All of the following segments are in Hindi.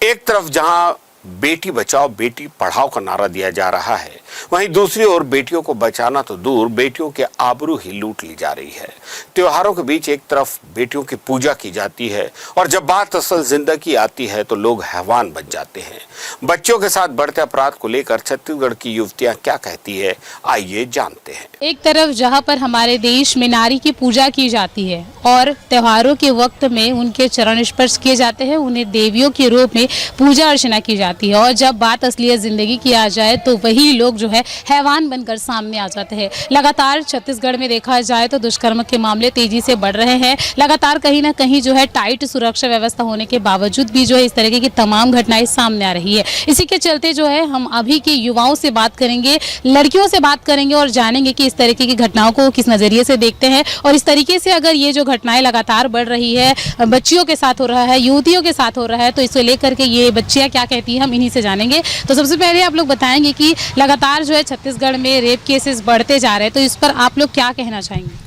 एक तरफ जहां बेटी बचाओ बेटी पढ़ाओ का नारा दिया जा रहा है, वहीं दूसरी ओर बेटियों को बचाना तो दूर, बेटियों के आबरू ही लूट ली जा रही है। त्योहारों के बीच एक तरफ बेटियों की पूजा की जाती है और जब बात असल जिंदगी आती है तो लोग हैवान बन जाते हैं। बच्चों के साथ बढ़ते अपराध को लेकर छत्तीसगढ़ की युवतियां क्या कहती है, आइए जानते हैं। एक तरफ जहां पर हमारे देश में नारी की पूजा की जाती है और त्योहारों के वक्त में उनके चरण स्पर्श किए जाते हैं, उन्हें देवियों के रूप में पूजा अर्चना की जाती है, और जब बात असलियत जिंदगी की आ जाए तो वही लोग जो है हैवान बनकर सामने आ जाते हैं। लगातार छत्तीसगढ़ में देखा जाए तो दुष्कर्म के मामले तेजी से बढ़ रहे हैं। लगातार कहीं ना कहीं जो है टाइट सुरक्षा व्यवस्था होने के बावजूद भी जो है इस तरीके की तमाम घटनाएं सामने आ रही है। इसी के चलते जो है हम अभी के युवाओं से बात करेंगे, लड़कियों से बात करेंगे और जानेंगे कि इस तरीके की घटनाओं को किस नजरिए से देखते हैं, और इस तरीके से अगर ये जो घटनाएं लगातार बढ़ रही है, बच्चियों के साथ हो रहा है, युवतियों के साथ हो रहा है, तो इसे लेकर के ये बच्चियां क्या कहती हैं हम इन्हीं से जानेंगे। तो सबसे पहले आप लोग बताएंगे कि लगातार जो है छत्तीसगढ़ में रेप केसेस बढ़ते जा रहे हैं, तो इस पर आप लोग क्या कहना चाहेंगे?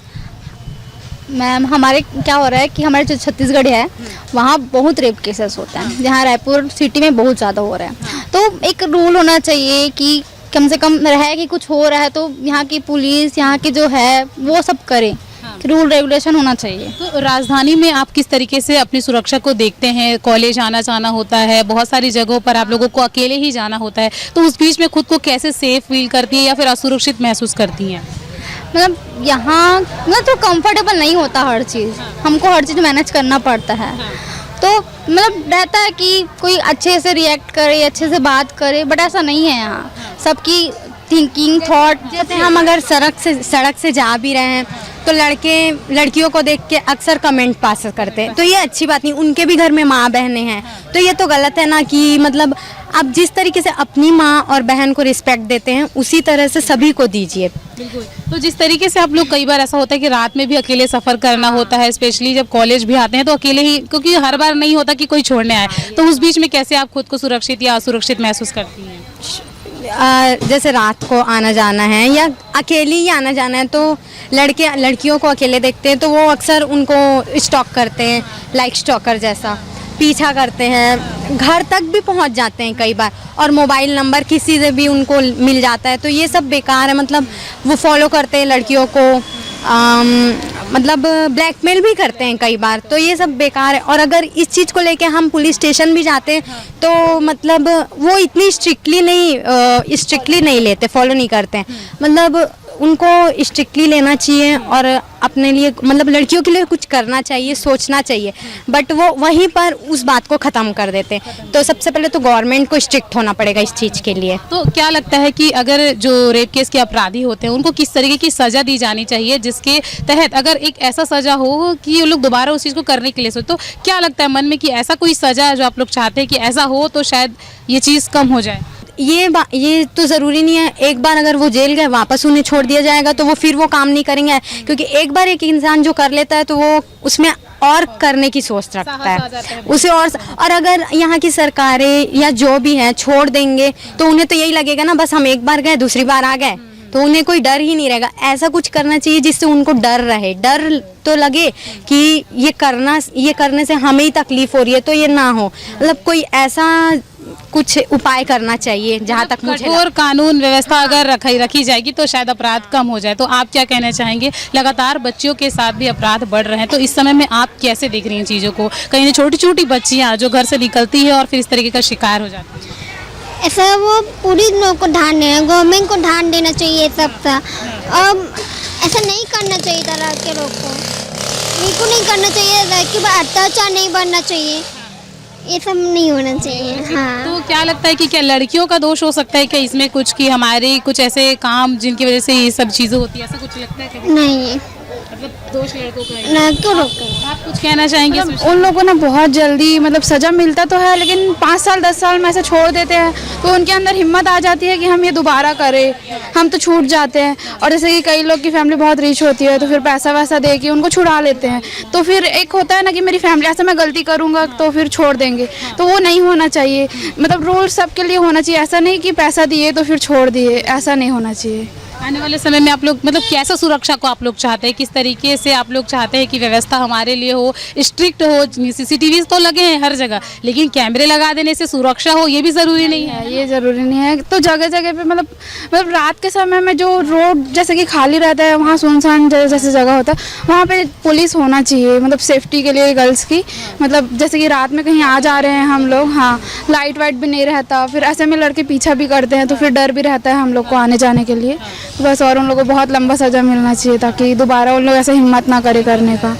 मैम, हमारे क्या हो रहा है कि हमारे जो छत्तीसगढ़ है वहाँ बहुत रेप केसेस होते हैं, जहाँ रायपुर सिटी में बहुत ज़्यादा हो रहा है। तो एक रूल होना चाहिए कि कम से कम रहे कि कुछ हो रहा है तो यहाँ की पुलिस, यहाँ की जो है वो सब करे, रूल रेगुलेशन होना चाहिए। तो राजधानी में आप किस तरीके से अपनी सुरक्षा को देखते हैं? कॉलेज आना जाना होता है, बहुत सारी जगहों पर आप लोगों को अकेले ही जाना होता है, तो उस बीच में खुद को कैसे सेफ फील करती है या फिर असुरक्षित महसूस करती हैं? मतलब यहाँ मतलब तो कंफर्टेबल नहीं होता हर चीज़, हमको हर चीज़ मैनेज करना पड़ता है। तो मतलब रहता है कि कोई अच्छे से रिएक्ट करे, अच्छे से बात करे, बट ऐसा नहीं है यहाँ। सबकी थिंकिंग थॉट, जैसे हम अगर सड़क से जा भी रहे हैं तो लड़के लड़कियों को देख के अक्सर कमेंट पास करते हैं, तो ये अच्छी बात नहीं। उनके भी घर में माँ बहनें हैं, तो ये तो गलत है ना कि मतलब आप जिस तरीके से अपनी माँ और बहन को रिस्पेक्ट देते हैं उसी तरह से सभी को दीजिए। बिल्कुल। तो जिस तरीके से आप लोग, कई बार ऐसा होता है कि रात में भी अकेले सफ़र करना होता है, स्पेशली जब कॉलेज भी आते हैं तो अकेले ही, क्योंकि हर बार नहीं होता कि कोई छोड़ने आए, तो उस बीच में कैसे आप खुद को सुरक्षित या असुरक्षित महसूस करती हैं? जैसे रात को आना जाना है या अकेली ही आना जाना है तो लड़कियों को अकेले देखते हैं तो वो अक्सर उनको स्टॉक करते हैं, लाइक स्टॉकर जैसा पीछा करते हैं, घर तक भी पहुंच जाते हैं कई बार, और मोबाइल नंबर किसी से भी उनको मिल जाता है, तो ये सब बेकार है। मतलब वो फॉलो करते हैं लड़कियों को, मतलब ब्लैकमेल भी करते हैं कई बार, तो ये सब बेकार है। और अगर इस चीज़ को लेके हम पुलिस स्टेशन भी जाते हैं तो मतलब वो इतनी स्ट्रिक्टली नहीं लेते, फॉलो नहीं करते हैं। मतलब उनको स्ट्रिक्टली लेना चाहिए और अपने लिए मतलब लड़कियों के लिए कुछ करना चाहिए, सोचना चाहिए, बट वो वहीं पर उस बात को ख़त्म कर देते हैं। तो सबसे पहले तो गवर्नमेंट को स्ट्रिक्ट होना पड़ेगा इस चीज़ के लिए। तो क्या लगता है कि अगर जो रेप केस के अपराधी होते हैं उनको किस तरीके की सज़ा दी जानी चाहिए, जिसके तहत अगर एक ऐसा सज़ा हो कि वो लोग दोबारा उस चीज़ को करने के लिए सोचे? तो क्या लगता है मन में कि ऐसा कोई सज़ा जो आप लोग चाहते हैं कि ऐसा हो तो शायद ये चीज़ कम हो जाए? ये तो ज़रूरी नहीं है। एक बार अगर वो जेल गए वापस उन्हें छोड़ दिया जाएगा तो वो फिर वो काम नहीं करेंगे, क्योंकि एक बार एक इंसान जो कर लेता है तो वो उसमें और करने की सोच रखता है उसे। और अगर यहाँ की सरकारें या जो भी हैं छोड़ देंगे तो उन्हें तो यही लगेगा ना, बस हम एक बार गए दूसरी बार आ गए, तो उन्हें कोई डर ही नहीं रहेगा। ऐसा कुछ करना चाहिए जिससे उनको डर रहे, डर तो लगे कि ये करने से हमें ही तकलीफ हो रही है तो ये ना हो। मतलब कोई ऐसा कुछ उपाय करना चाहिए जहाँ तक मुझे कठोर कानून व्यवस्था अगर रखी जाएगी तो शायद अपराध कम हो जाए। तो आप क्या कहना चाहेंगे? लगातार बच्चियों के साथ भी अपराध बढ़ रहे हैं, तो इस समय में आप कैसे देख रही हैं चीज़ों को? कहीं छोटी छोटी बच्चियाँ जो घर से निकलती है और फिर इस तरीके का शिकार हो जाती है। ऐसा वो पूरी लोगों को ध्यान देना, गवर्नमेंट को ध्यान देना चाहिए सबका। अब ऐसा नहीं करना चाहिए तरह के लोग को, बिल्कुल नहीं करना चाहिए, कि अत्याचार नहीं बढ़ना चाहिए, ये सब नहीं होना चाहिए। हाँ। तो क्या लगता है कि क्या लड़कियों का दोष हो सकता है क्या इसमें कुछ, कि हमारे कुछ ऐसे काम जिनकी वजह से ये सब चीज़ें होती है, ऐसा कुछ लगता है कभी? नहीं, मतलब दोष लड़कों का है? ना क्यों लोग आप कुछ कहना चाहेंगे? उन लोगों ने बहुत जल्दी मतलब सज़ा मिलता तो है, लेकिन 5 साल 10 साल में ऐसे छोड़ देते हैं तो उनके अंदर हिम्मत आ जाती है कि हम ये दोबारा करें, हम तो छूट जाते हैं। और जैसे कि कई लोग की फैमिली बहुत रिच होती है तो फिर पैसा वैसा दे के उनको छुड़ा लेते हैं, तो फिर एक होता है ना कि मेरी फैमिली ऐसा मैं गलती करूँगा तो फिर छोड़ देंगे, तो वो नहीं होना चाहिए। मतलब रूल सबके लिए होना चाहिए, ऐसा नहीं कि पैसा दिए तो फिर छोड़ दिए, ऐसा नहीं होना चाहिए। आने वाले समय में आप लोग मतलब कैसा सुरक्षा को आप लोग चाहते हैं, किस तरीके से आप लोग चाहते हैं कि व्यवस्था हमारे लिए हो, स्ट्रिक्ट हो? सीसीटीवी तो लगे हैं हर जगह, लेकिन कैमरे लगा देने से सुरक्षा हो ये भी ज़रूरी नहीं है। ये ज़रूरी नहीं है। तो जगह जगह पे मतलब रात के समय में जो रोड जैसे कि खाली रहता है, वहाँ सुनसान जैसे जगह होता है, वहाँ पे पुलिस होना चाहिए, मतलब सेफ्टी के लिए गर्ल्स की। मतलब जैसे कि रात में कहीं आ जा रहे हैं हम लोग, हाँ, लाइट वाइट भी नहीं रहता, फिर ऐसे में लड़के पीछा भी करते हैं, तो फिर डर भी रहता है हम लोग को आने जाने के लिए। बस, और उन लोगों को बहुत लंबा सज़ा मिलना चाहिए ताकि दोबारा उन लोग ऐसे हिम्मत ना करे करने का।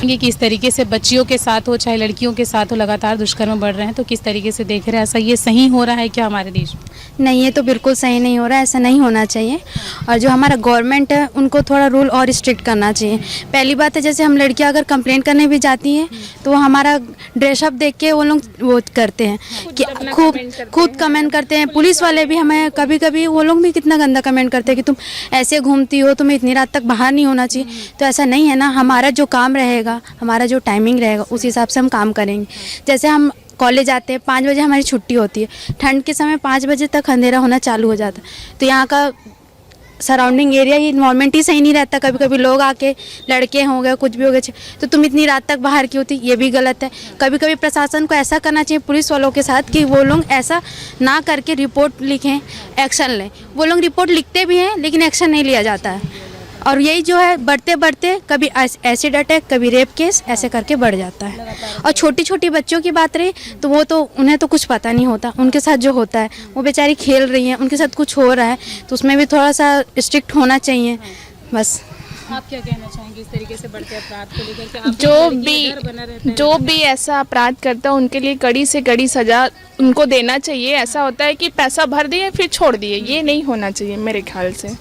कि इस तरीके से बच्चियों के साथ हो चाहे लड़कियों के साथ हो लगातार दुष्कर्म बढ़ रहे हैं, तो किस तरीके से देख रहे हैं, ऐसा ये सही हो रहा है क्या हमारे देश में? नहीं, ये तो बिल्कुल सही नहीं हो रहा है, ऐसा नहीं होना चाहिए। और जो हमारा गवर्नमेंट है उनको थोड़ा रूल और स्ट्रिक्ट करना चाहिए। पहली बात है, जैसे हम लड़कियां अगर कंप्लेंट करने भी जाती हैं तो वो हमारा ड्रेसअप देख के वो लोग वो करते हैं कि खुद कमेंट करते हैं। पुलिस वाले भी हमें कभी कभी वो लोग भी कितना गंदा कमेंट करते हैं कि तुम ऐसे घूमती हो, तुम्हें इतनी रात तक बाहर नहीं होना चाहिए। तो ऐसा नहीं है ना, हमारा जो काम रहेगा, हमारा जो टाइमिंग रहेगा, उस हिसाब से हम काम करेंगे। जैसे हम कॉलेज आते हैं, 5 बजे हमारी छुट्टी होती है, ठंड के समय 5 बजे तक अंधेरा होना चालू हो जाता है। तो यहाँ का सराउंडिंग एरिया, ये इन्वायरमेंट ही सही नहीं रहता। कभी कभी लोग आके, लड़के हो गए, कुछ भी हो गए, तो तुम इतनी रात तक बाहर क्यों थी, ये भी गलत है। कभी कभी प्रशासन को ऐसा करना चाहिए पुलिस वालों के साथ कि वो लोग ऐसा ना करके रिपोर्ट लिखें, एक्शन लें। वो लोग रिपोर्ट लिखते भी हैं लेकिन एक्शन नहीं लिया जाता है। और यही जो है बढ़ते बढ़ते कभी एसिड अटैक, कभी रेप केस, ऐसे करके बढ़ जाता है। और छोटी छोटी बच्चों की बात रही तो वो तो उन्हें तो कुछ पता नहीं होता, उनके साथ जो होता है, वो बेचारी खेल रही हैं, उनके साथ कुछ हो रहा है, तो उसमें भी थोड़ा सा स्ट्रिक्ट होना चाहिए। बस आप क्या कहना चाहेंगे इस तरीके से बढ़ते अपराध को लेकर के? आप जो भी ऐसा अपराध करता है उनके लिए कड़ी से कड़ी सजा उनको देना चाहिए। ऐसा होता है कि पैसा भर दिए फिर छोड़ दिए, ये नहीं होना चाहिए मेरे ख्याल से।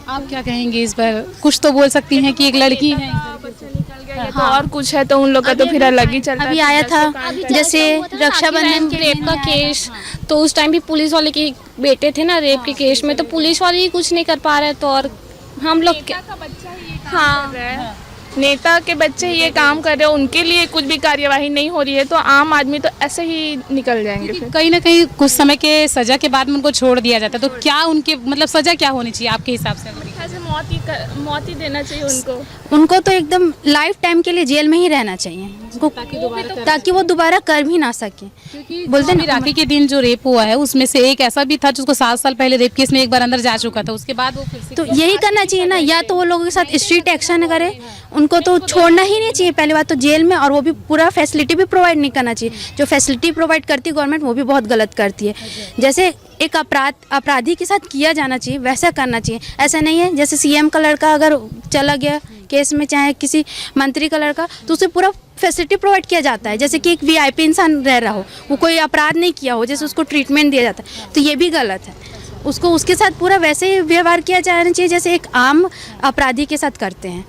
आप क्या कहेंगे इस पर? कुछ तो बोल सकती हैं कि एक लड़की है, तो और कुछ है तो उन लोग का तो फिर अलग ही चलता है। अभी आया था जैसे रक्षाबंधन के रेप का केस, तो उस टाइम भी पुलिस वाले के बेटे थे ना रेप के केस में, तो पुलिस वाले ही कुछ नहीं कर पा रहे, तो और हम लोग नेता के बच्चे ये काम कर रहे हैं, उनके लिए कुछ भी कार्यवाही नहीं हो रही है, तो आम आदमी तो ऐसे ही निकल जाएंगे। फिर कहीं ना कहीं कुछ समय के सजा के बाद में उनको छोड़ दिया जाता है, तो क्या उनके मतलब सजा क्या होनी चाहिए आपके हिसाब से? मौत ही देना चाहिए उनको। उनको तो एकदम लाइफ टाइम के लिए जेल में ही रहना चाहिए उनको, ताकि वो दोबारा कर भी ना सके। बोलते हैं राखी के दिन जो रेप हुआ है उसमें से एक ऐसा भी था जिसको 7 साल पहले रेप केस में एक बार अंदर जा चुका था, उसके बाद वो फिर से तो यही करना चाहिए ना, या तो वो लोगों के साथ स्ट्रिक्ट एक्शन करे, उनको तो छोड़ना ही नहीं चाहिए पहली बात तो जेल में, और वो भी पूरा फैसिलिटी भी प्रोवाइड नहीं करना चाहिए। जो फैसिलिटी प्रोवाइड करती है गवर्नमेंट, वो भी बहुत गलत करती है। जैसे एक अपराधी के साथ किया जाना चाहिए वैसा करना चाहिए। ऐसा नहीं है जैसे सीएम का लड़का अगर चला गया केस में, चाहे किसी मंत्री का लड़का, तो उसे पूरा फैसिलिटी प्रोवाइड किया जाता है, जैसे कि एक वीआईपी इंसान रह रहा हो, वो कोई अपराध नहीं किया हो, जैसे उसको ट्रीटमेंट दिया जाता है, तो ये भी गलत है। उसको उसके साथ पूरा वैसे ही व्यवहार किया जाना चाहिए जैसे एक आम अपराधी के साथ करते हैं।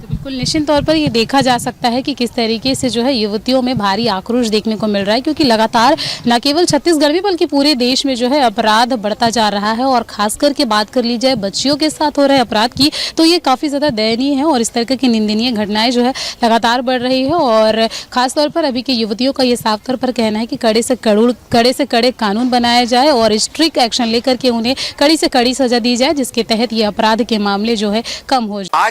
बिल्कुल निश्चित तौर पर ये देखा जा सकता है कि किस तरीके से जो है युवतियों में भारी आक्रोश देखने को मिल रहा है, क्योंकि लगातार न केवल छत्तीसगढ़ में बल्कि पूरे देश में जो है अपराध बढ़ता जा रहा है। और खास करके बात कर ली जाए बच्चियों के साथ हो रहे अपराध की, तो ये काफ़ी ज़्यादा दयनीय है और इस तरह की निंदनीय घटनाएं जो है लगातार बढ़ रही है। और खासतौर पर अभी के युवतियों का ये साफ तौर पर कहना है कि कड़े से कड़े कानून बनाए जाए और स्ट्रिक्ट एक्शन लेकर के उन्हें कड़ी से कड़ी सजा दी जाए, जिसके तहत ये अपराध के मामले जो है कम हो जाए। आज